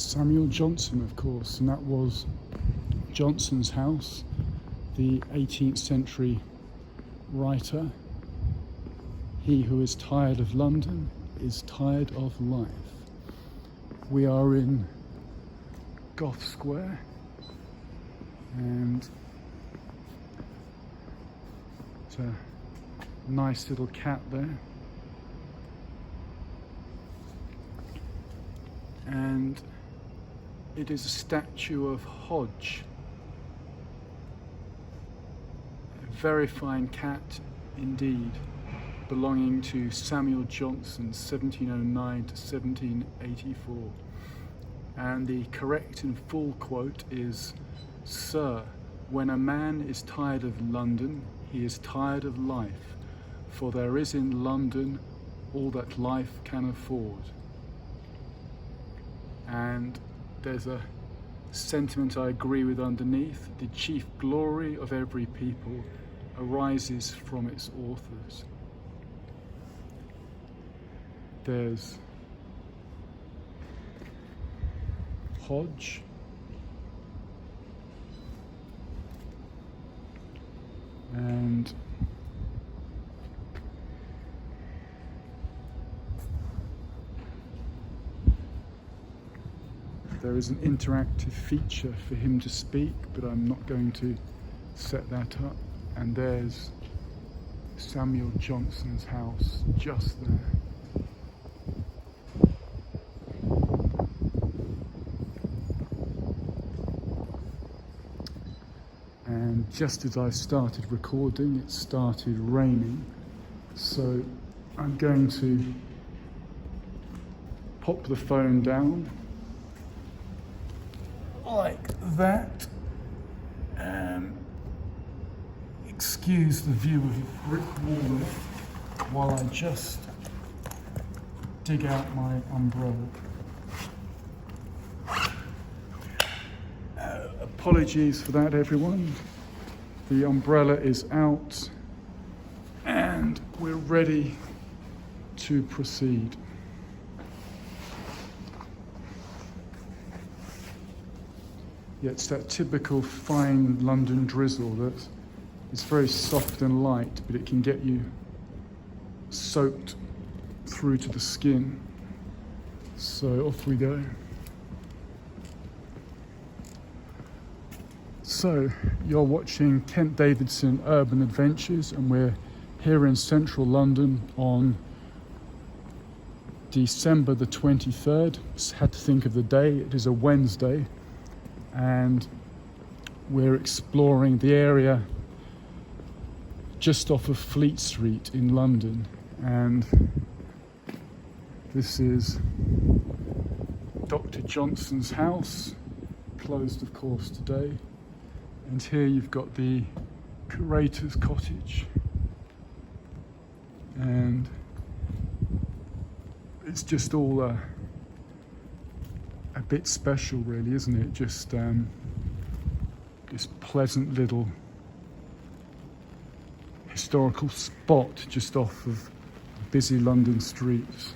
Samuel Johnson, of course, and that was Johnson's house, the 18th century writer. He who is tired of London is tired of life. We are in Gough Square, and it's a nice little cat there. And it is a statue of Hodge, a very fine cat indeed, belonging to Samuel Johnson, 1709 to 1784. And the correct and full quote is, "Sir, when a man is tired of London, he is tired of life, for there is in London all that life can afford." And there's a sentiment I agree with underneath: the chief glory of every people arises from its authors. There's Hodge, and there is an interactive feature for him to speak, but I'm not going to set that up. And there's Samuel Johnson's house just there. And just as I started recording, it started raining. So I'm going to pop the phone down like that, and excuse the view of a brick wall while I just dig out my umbrella. Apologies for that, everyone. The umbrella is out and we're ready to proceed. Yeah, it's that typical fine London drizzle that is very soft and light, but it can get you soaked through to the skin. So off we go. So you're watching Kent Davidson Urban Adventures, and we're here in central London on December the 23rd. Just had to think of the day. It is a Wednesday, and we're exploring the area just off of Fleet Street in London. And this is Dr. Johnson's house, closed of course today. And here you've got the curator's cottage, and it's just all a bit special, really, isn't it? Just this pleasant little historical spot just off of busy London streets.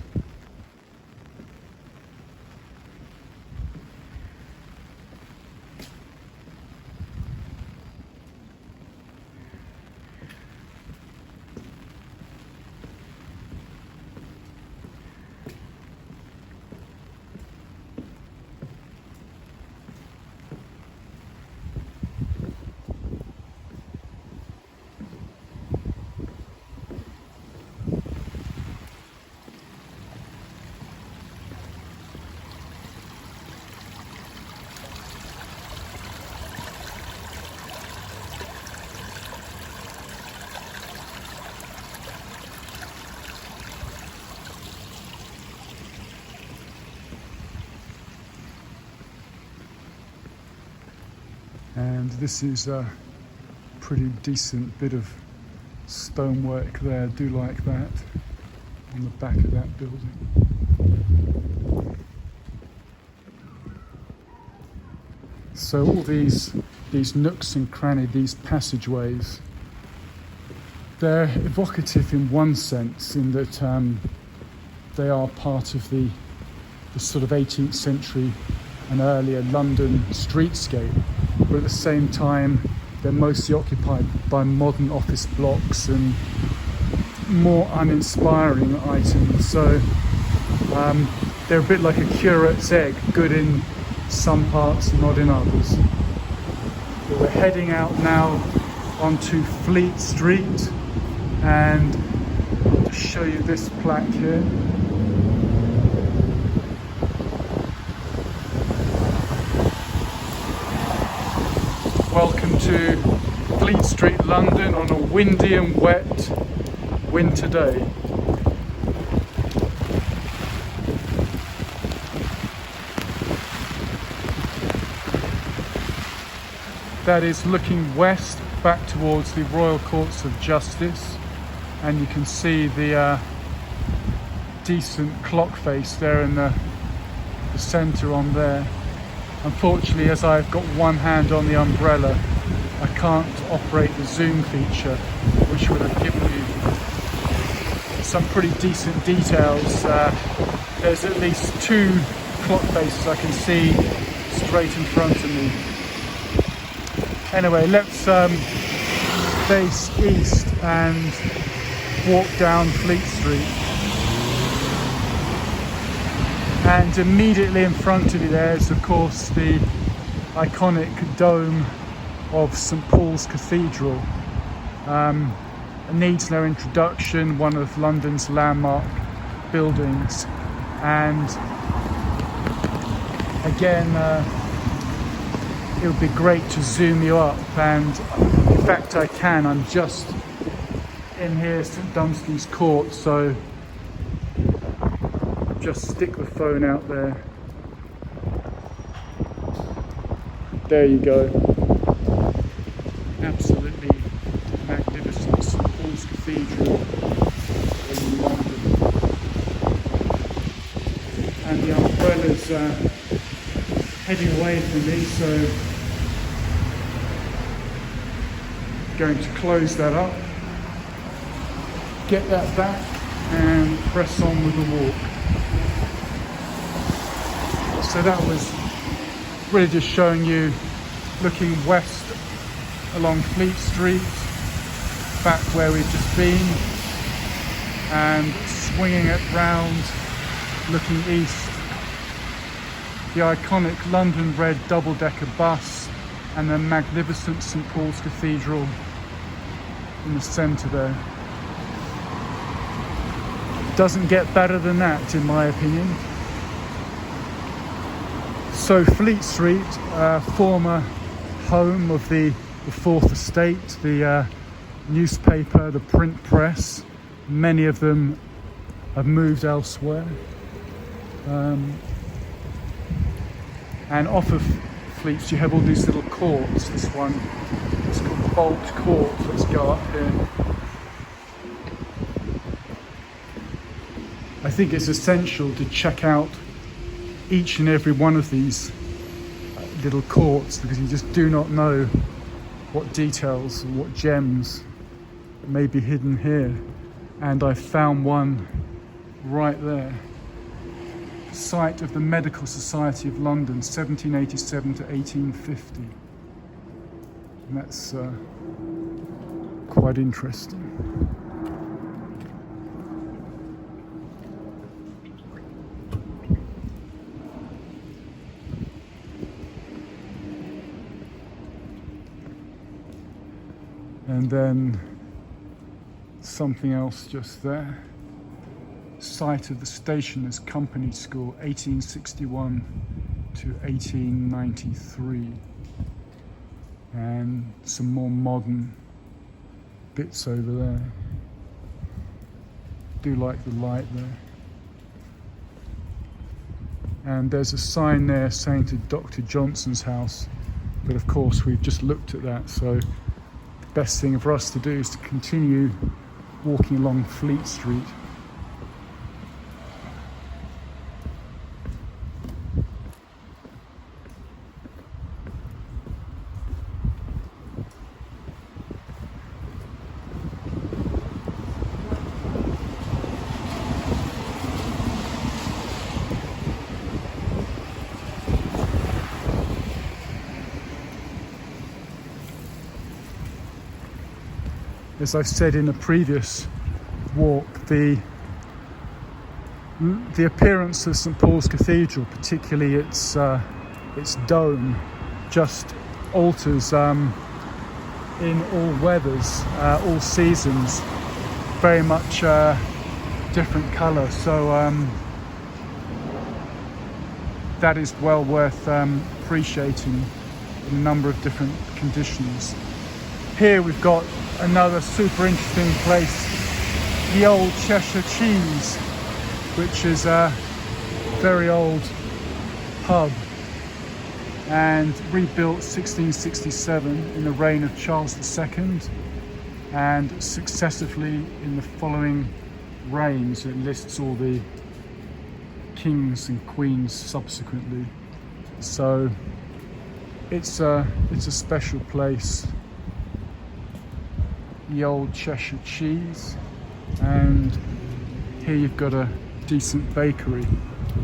And this is a pretty decent bit of stonework there. Do like that on the back of that building. So all these nooks and crannies, these passageways, they're evocative in one sense, in that they are part of the sort of 18th century an earlier London streetscape, but at the same time they're mostly occupied by modern office blocks and more uninspiring items. So they're a bit like a curate's egg, good in some parts, not in others. But we're heading out now onto Fleet Street, and I'll just show you this plaque here. Welcome to Fleet Street, London, on a windy and wet winter day. That is looking west back towards the Royal Courts of Justice, and you can see the decent clock face there in the centre on there. Unfortunately, as I've got one hand on the umbrella, I can't operate the zoom feature, which would have given you some pretty decent details. There's at least two clock faces I can see straight in front of me. Anyway, let's face east and walk down Fleet Street. And immediately in front of you there is, of course, the iconic dome of St Paul's Cathedral. It needs no introduction, one of London's landmark buildings. And again, it would be great to zoom you up, and in fact I can. I'm just in here, St Dunstan's Court, so just stick the phone out there. There you go. Absolutely magnificent St Paul's Cathedral in London. And the umbrella's heading away from me, so going to close that up, get that back and press on with the walk. So that was really just showing you looking west along Fleet Street, back where we've just been, and swinging it round, looking east. The iconic London Red double-decker bus and the magnificent St Paul's Cathedral in the centre there. Doesn't get better than that, in my opinion. So Fleet Street, former home of the Fourth Estate, the newspaper, the print press. Many of them have moved elsewhere. And off of Fleet Street you have all these little courts. This one is called Bolt Court. Let's go up here. I think it's essential to check out each and every one of these little courts, because you just do not know what details or what gems may be hidden here. And I found one right there. Site of the Medical Society of London, 1787 to 1850. And that's quite interesting. And then something else just there. Site of the Stationers' Company School, 1861 to 1893. And some more modern bits over there. Do like the light there. And there's a sign there saying to Dr. Johnson's house, but of course we've just looked at that, so the best thing for us to do is to continue walking along Fleet Street. as I've said in a previous walk, the appearance of St Paul's Cathedral, particularly its dome, just alters in all weathers, all seasons, very much different colour. So that is well worth appreciating in a number of different conditions. Here we've got another super interesting place, the old Cheshire Cheese, which is a very old pub and rebuilt 1667 in the reign of Charles II, and successively in the following reigns. It lists all the kings and queens subsequently. So it's a special place, the old Cheshire Cheese. And here you've got a decent bakery,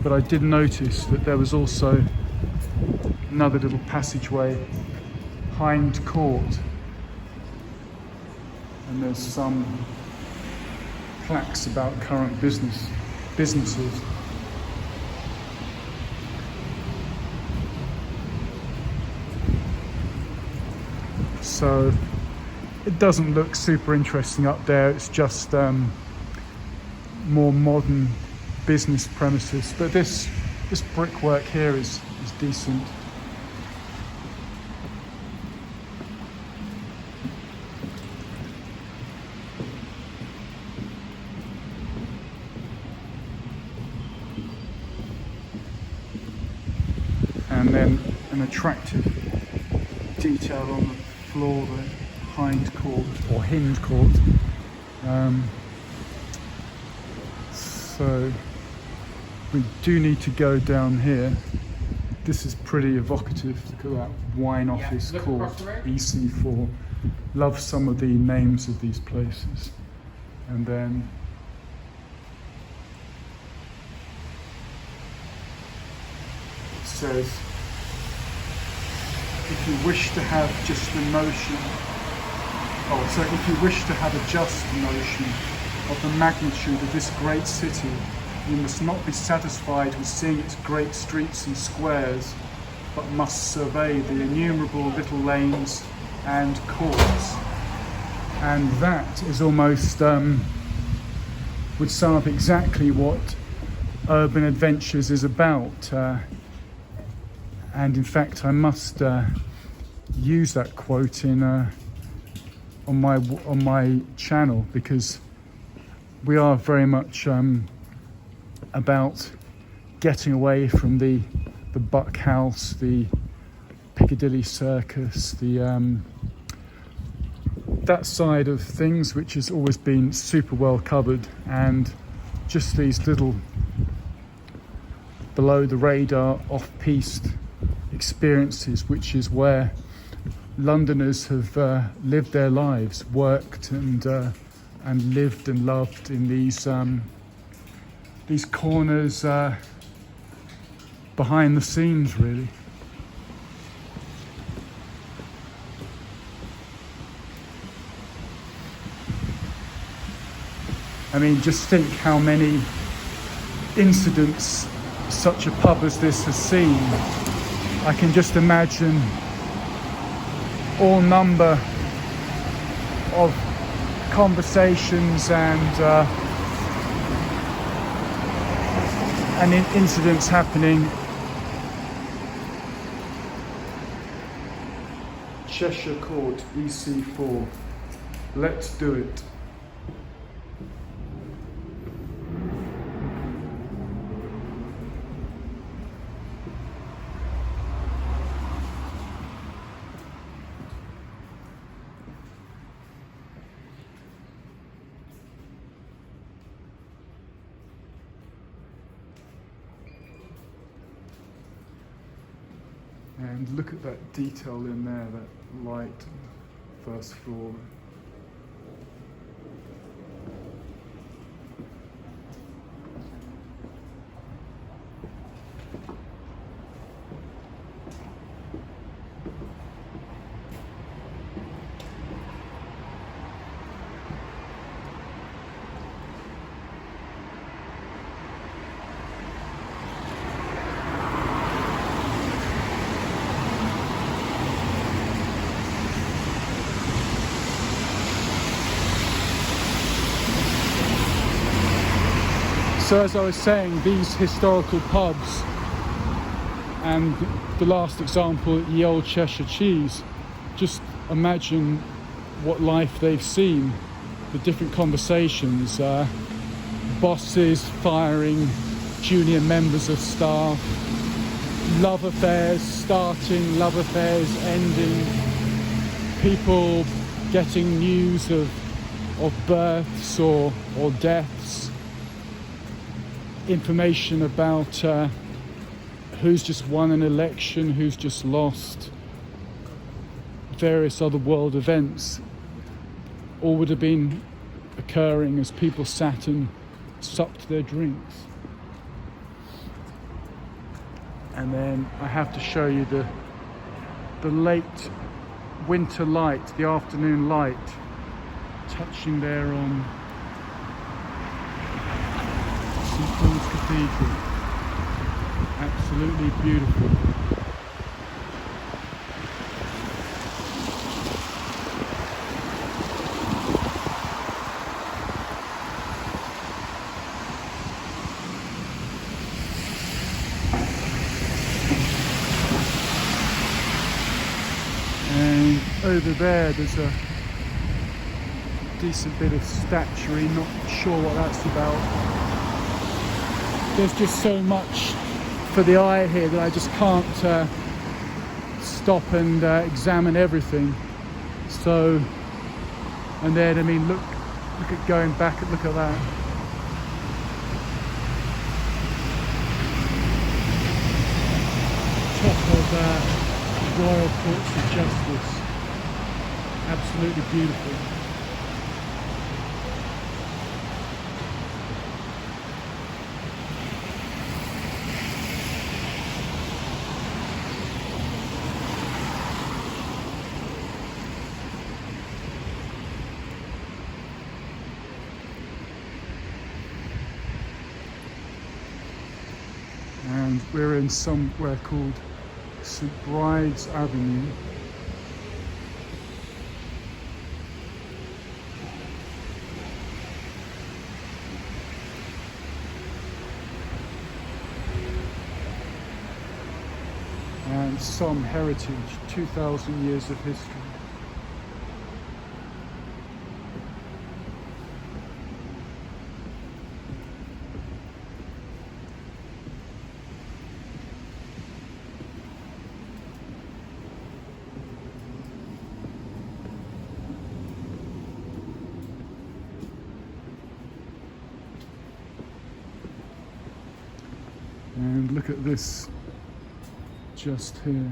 but I did notice that there was also another little passageway, Hind Court, and there's some plaques about current businesses. So it doesn't look super interesting up there, it's just more modern business premises, but this brickwork here is decent. And then an attractive detail on the floor, the Hind Court or Hind Court. So we do need to go down here. This is pretty evocative. Look at that wine office called EC4. Love some of the names of these places. And then it says, if you wish to have just a notion, if you wish to have a just notion of the magnitude of this great city, you must not be satisfied with seeing its great streets and squares, but must survey the innumerable little lanes and courts. And that is almost would sum up exactly what Urban Adventures is about. And in fact, I must use that quote in on my channel, because we are very much about getting away from the Buck House, the Piccadilly Circus, that side of things, which has always been super well covered, and just these little below the radar, off-piste experiences, which is where Londoners have lived their lives, worked and lived and loved in these corners behind the scenes, really. I mean, just think how many incidents such a pub as this has seen. I can just imagine all number of conversations and incidents happening. Cheshire Court, EC4. Let's do it. And look at that detail in there, that light, first floor. So as I was saying, these historical pubs, and the last example, the Old Cheshire Cheese, just imagine what life they've seen, the different conversations, bosses firing junior members of staff, love affairs starting, love affairs ending, people getting news of births or deaths, information about who's just won an election, who's just lost, various other world events, all would have been occurring as people sat and supped their drinks. And then I have to show you the late winter light, the afternoon light, touching there on St Paul's Cathedral. Absolutely beautiful. And over there's a decent bit of statuary, not sure what that's about. There's just so much for the eye here that I just can't stop and examine everything. So, and then I mean, look at going back and look at that. Top of Royal Courts of Justice. Absolutely beautiful. And we're in somewhere called St Bride's Avenue. And some heritage, 2,000 years of history. And look at this just here.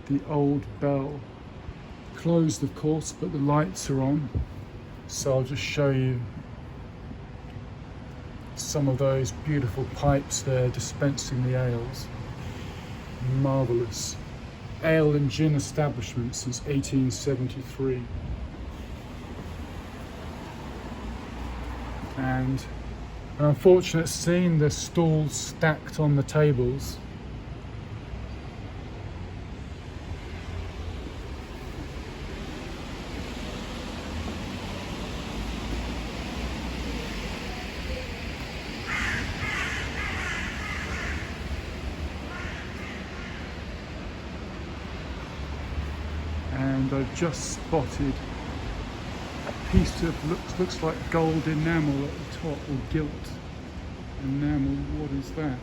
The old bell. Closed of course, but the lights are on. So I'll just show you some of those beautiful pipes there dispensing the ales. Marvellous. Ale and gin establishment since 1873. And an unfortunate scene, the stalls stacked on the tables. And I've just spotted a piece of looks like gold enamel at the top, or gilt enamel. What is that?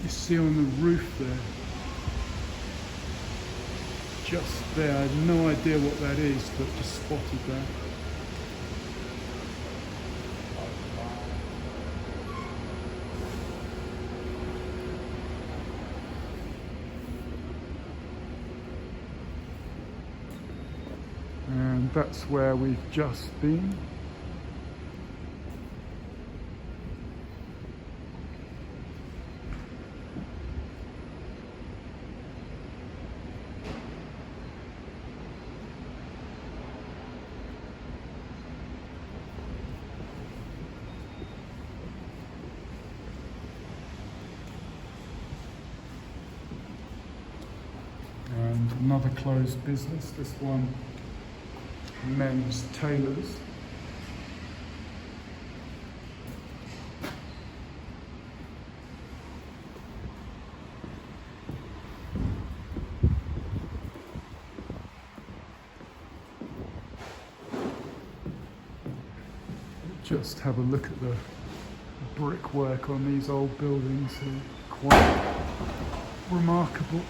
You see on the roof there, just there. I have no idea what that is, but just spotted that. And that's where we've just been. And another closed business, this one men's tailors. Just have a look at the brickwork on these old buildings, quite remarkable.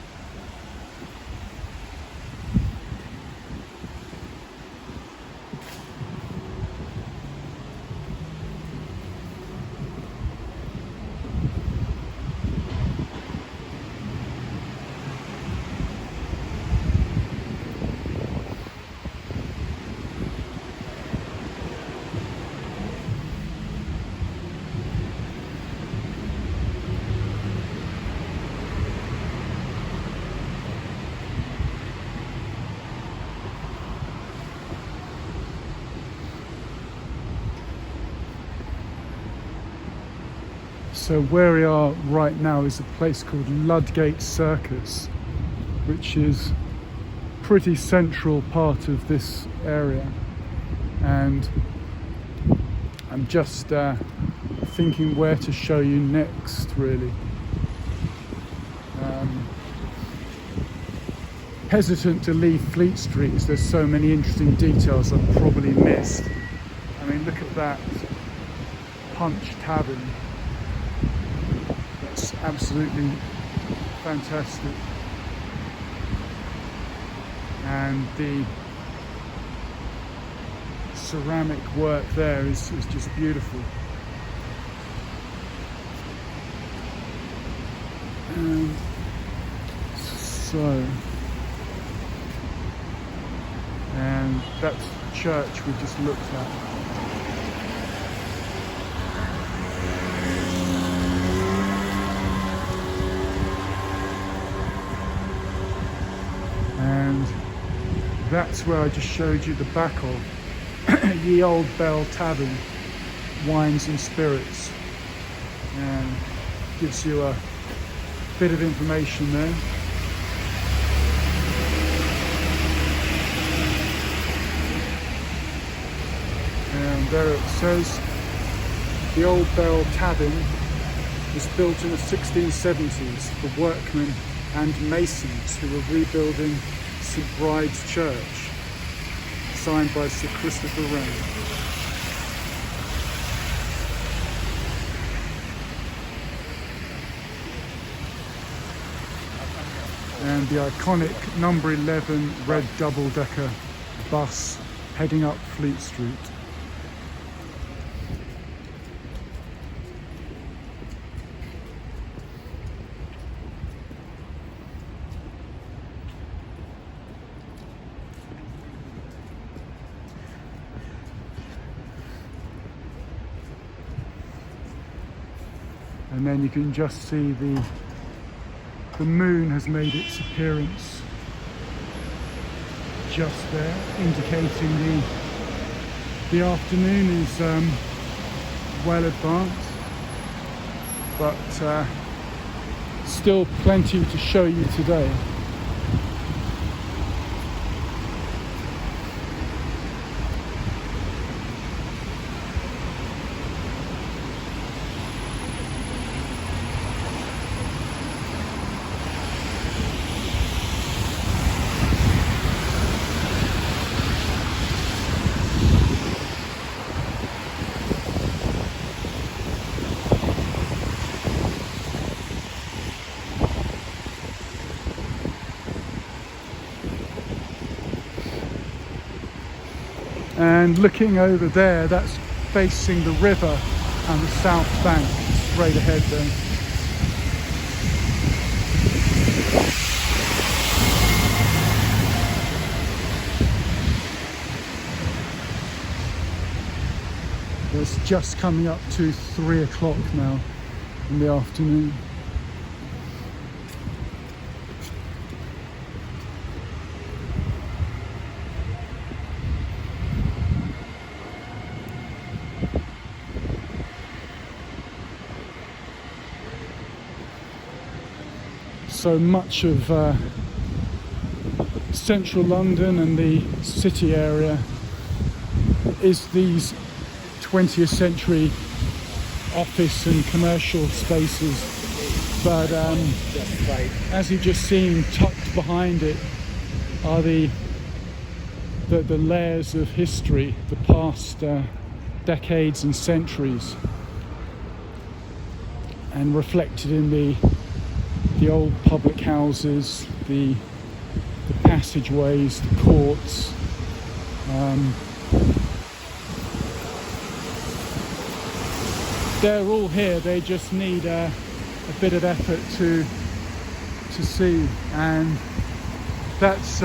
So where we are right now is a place called Ludgate Circus, which is a pretty central part of this area, and I'm just thinking where to show you next, really. Hesitant to leave Fleet Street as there's so many interesting details I've probably missed. I mean, look at that Punch Tavern. That's absolutely fantastic. And the ceramic work there is just beautiful. And and that's the church we just looked at. And that's where I just showed you the back of Ye Old Bell Tavern, wines and spirits, and gives you a bit of information there. And there it says the Old Bell Tavern was built in the 1670s for workmen and masons who were rebuilding St Bride's Church, signed by Sir Christopher Wren. And the iconic number 11 red double-decker bus heading up Fleet Street. And then you can just see the moon has made its appearance just there, indicating the afternoon is well advanced, but still plenty to show you today. And looking over there, that's facing the river and the south bank, straight ahead there. It's just coming up to 3 o'clock now in the afternoon. So much of central London and the city area is these 20th century office and commercial spaces, but as you've just seen, tucked behind it are the layers of history, the past decades and centuries, and reflected in the old public houses, the passageways, the courts. They're all here. They just need a bit of effort to see, and that's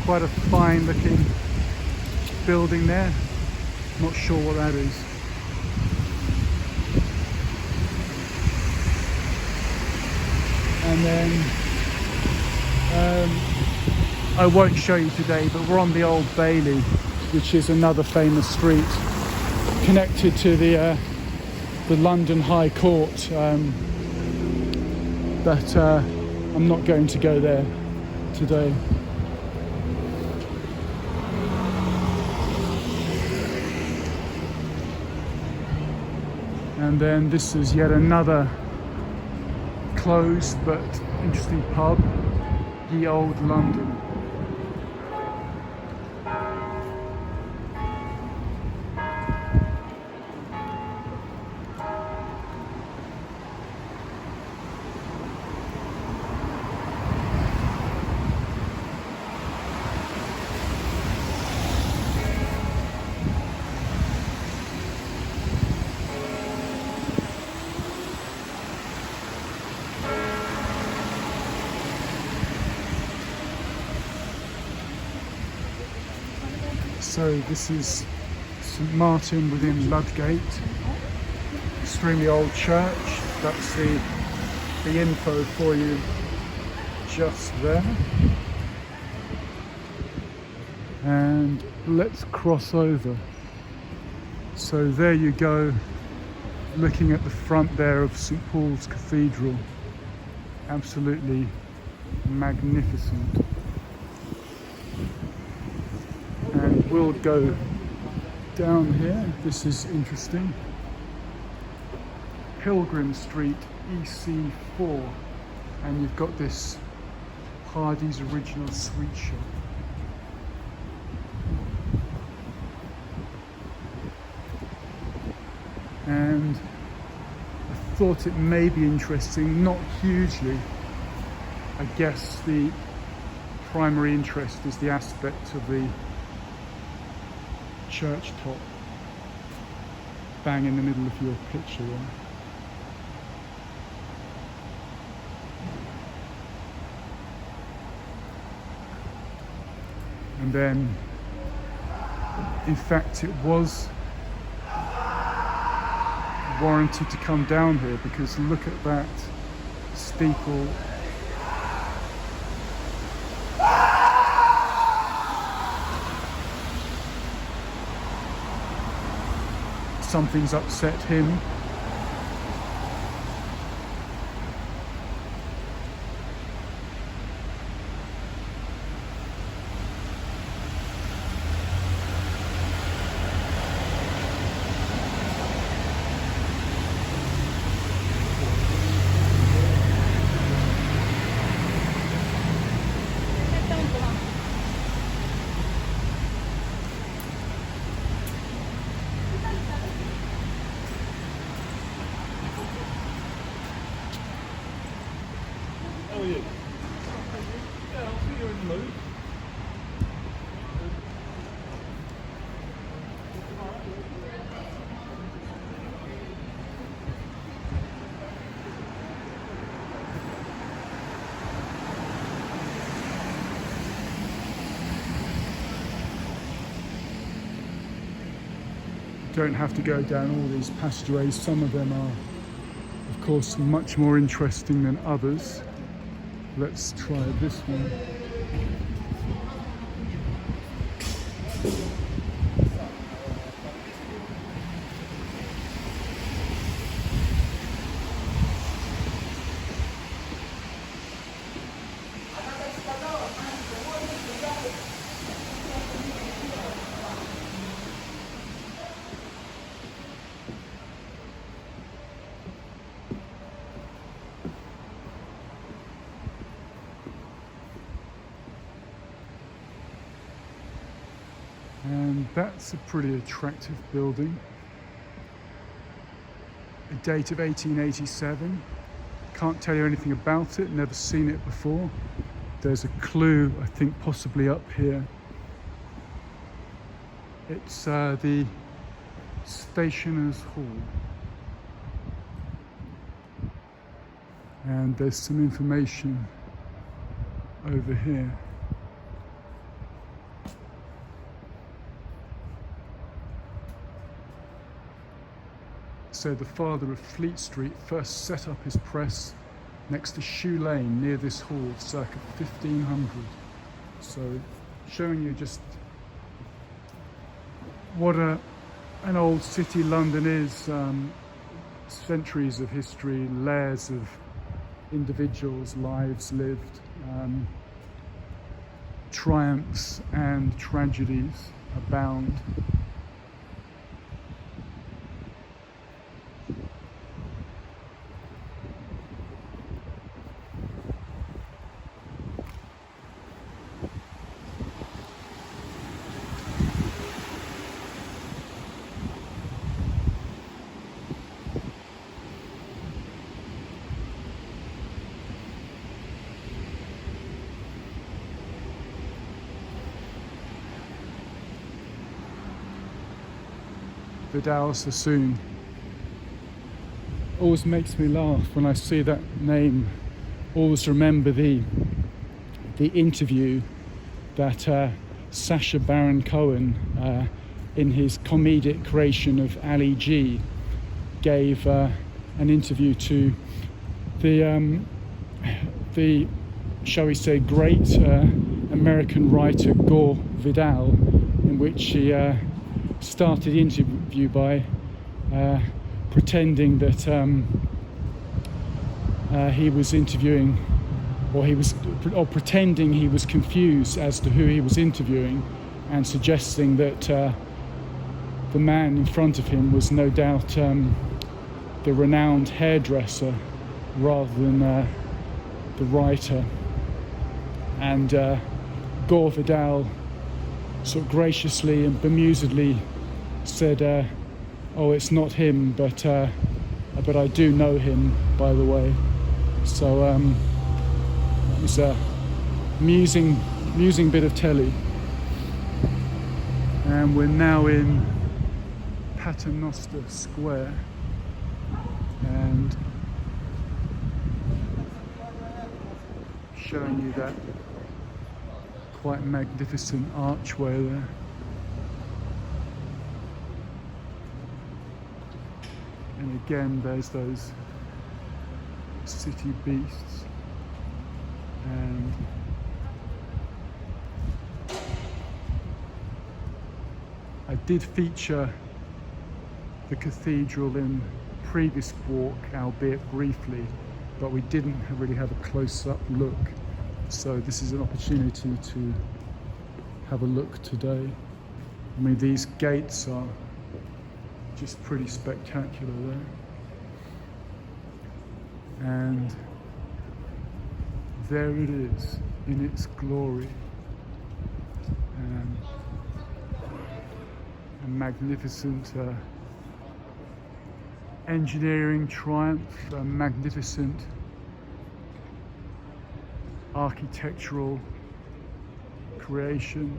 quite a fine looking building there. Not sure what that is. And then I won't show you today, but we're on the Old Bailey, which is another famous street connected to the London High Court, but I'm not going to go there today. And then this is yet another closed but interesting pub, Ye Old London. So this is St Martin within Ludgate, extremely old church. That's the info for you just there. And let's cross over. So there you go, looking at the front there of St Paul's Cathedral. Absolutely magnificent. And we'll go down here. This is interesting. Pilgrim Street, EC4, and you've got this Hardy's Original Sweet Shop. And I thought it may be interesting, not hugely. I guess the primary interest is the aspect of the church top, bang in the middle of your picture there. And then, in fact, it was warranted to come down here, because look at that steeple. Something's upset him. Don't have to go down all these passageways. Some of them are, of course, much more interesting than others. Let's try this one. And that's a pretty attractive building. A date of 1887. Can't tell you anything about it, never seen it before. There's a clue, I think, possibly up here. It's the Stationers' Hall. And there's some information over here. So the father of Fleet Street first set up his press next to Shoe Lane near this hall circa 1500. So showing you just what an old city London is. Centuries of history, layers of individuals' lives lived, triumphs and tragedies abound. Vidal Sassoon. Always makes me laugh when I see that name. Always remember the interview that Sacha Baron Cohen, in his comedic creation of Ali G, gave an interview to the shall we say great American writer Gore Vidal, in which he started the interview by pretending that he was interviewing, or pretending he was confused as to who he was interviewing, and suggesting that the man in front of him was no doubt the renowned hairdresser rather than the writer. And Gore Vidal sort of graciously and bemusedly said, oh, it's not him, but I do know him, by the way. So it was a amusing bit of telly. And we're now in Paternoster Square, and showing you that quite magnificent archway there. And again, there's those city beasts. And I did feature the cathedral in a previous walk, albeit briefly, but we didn't really have a close-up look. So this is an opportunity to have a look today. I mean, these gates are just pretty spectacular there. And there it is in its glory. And a magnificent engineering triumph, a magnificent architectural creation,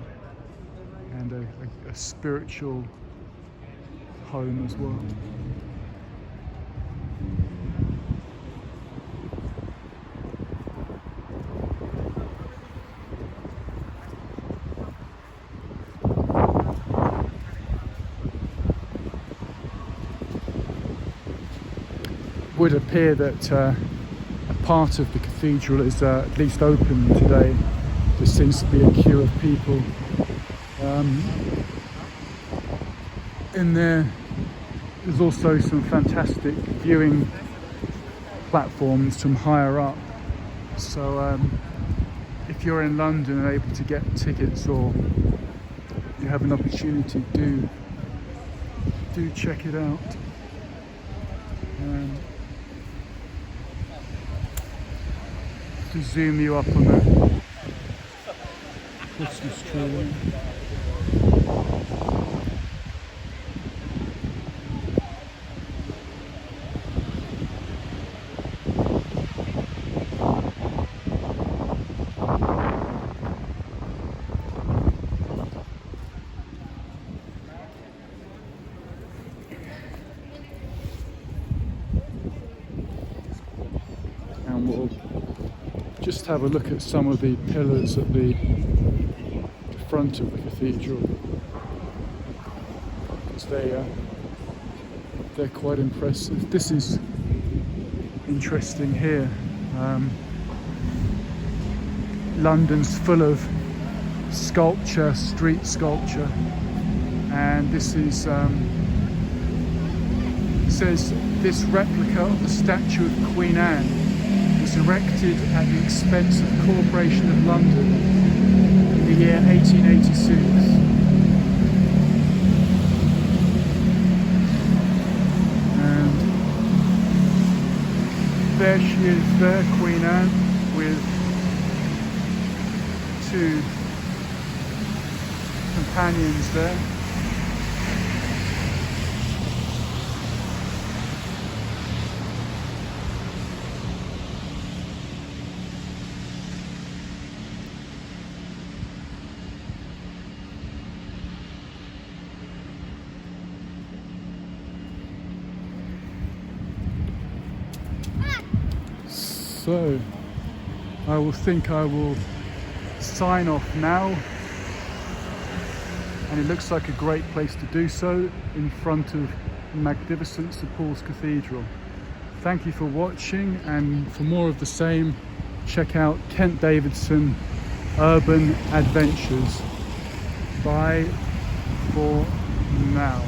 and a spiritual home as well. It would appear that a part of the cathedral is at least open today. There seems to be a queue of people in there. There's also some fantastic viewing platforms from higher up. So if you're in London and able to get tickets, or you have an opportunity, do check it out. To zoom you up on that Christmas tree there. and we'll just have a look at some of the pillars at the front of the cathedral, because they're quite impressive. This is interesting here. London's full of sculpture, street sculpture, and this is says this replica of the statue of Queen Anne was erected at the expense of the Corporation of London in the year 1886. And there she is there, Queen Anne, with two companions there. So I will sign off now, and it looks like a great place to do so in front of magnificent St Paul's Cathedral. Thank you for watching, and for more of the same, check out Kent Davidson Urban Adventures. Bye for now.